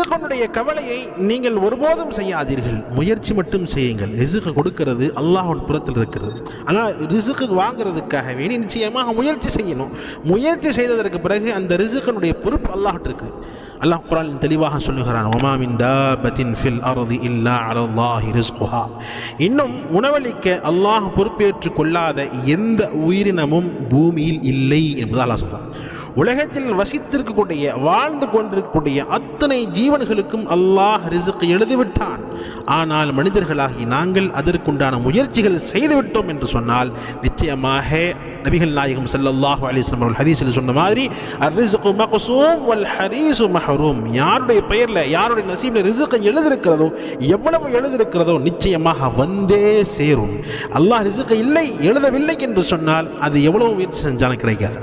ரிஸ்குடைய கவலையை நீங்கள் ஒருபோதும் செய்யாதீர்கள், முயற்சி மட்டும் செய்யுங்கள். ரிஸ்க் கொடுக்கிறது அல்லாஹ்வின் புறத்தில் இருக்கிறது. ஆனால் ரிஸ்க் வாங்குறதுக்காக வேண்டி நிச்சயமாக முயற்சி செய்யணும். முயற்சி செய்ததற்கு பிறகு அந்த ரிஸ்கினுடைய பொறுப்பு அல்லாஹ்விட்டு இருக்கு. அல்லாஹ் குர்ஆனில் தெளிவாக சொல்லுகிறான், வமா மின் தாபத்தின் ஃபில் அர்தி இல்லா அலல்லாஹி ரிஸ்குஹா. இன்னும் உணவளிக்க அல்லாஹ் பொறுப்பேற்றுக் கொள்ளாத எந்த உயிரினமும் பூமியில் இல்லை என்பது அல்லாஹ் சொல்றான். உலகத்தில் வசித்திருக்கக்கூடிய வாழ்ந்து கொண்டிருக்கக்கூடிய அத்தனை ஜீவன்களுக்கும் அல்லாஹ் ரிஸ்க் எழுதிவிட்டான். ஆனால் மனிதர்களாகி நாங்கள் அதற்குண்டான முயற்சிகள் செய்துவிட்டோம் என்று சொன்னால் நிச்சயமாக நபிகள் நாயகம் ஸல்லல்லாஹு அலைஹி வஸல்லம் அவர்கள் ஹதீஸில் சொன்ன மாதிரி அர்ரிஸ்கு மக்சூம் வல் ஹரீஸு மஹ்ரூம். யாருடைய பெயரில் யாருடைய நசீபில் ரிஸ்க் எழுதிருக்கிறதோ, எவ்வளவு எழுதிருக்கிறதோ நிச்சயமாக வந்தே சேரும். அல்லாஹ் ரிஸ்க் இல்லை எழுதவில்லை என்று சொன்னால் அது எவ்வளவு முயற்சி செஞ்சாலும் கிடைக்காது.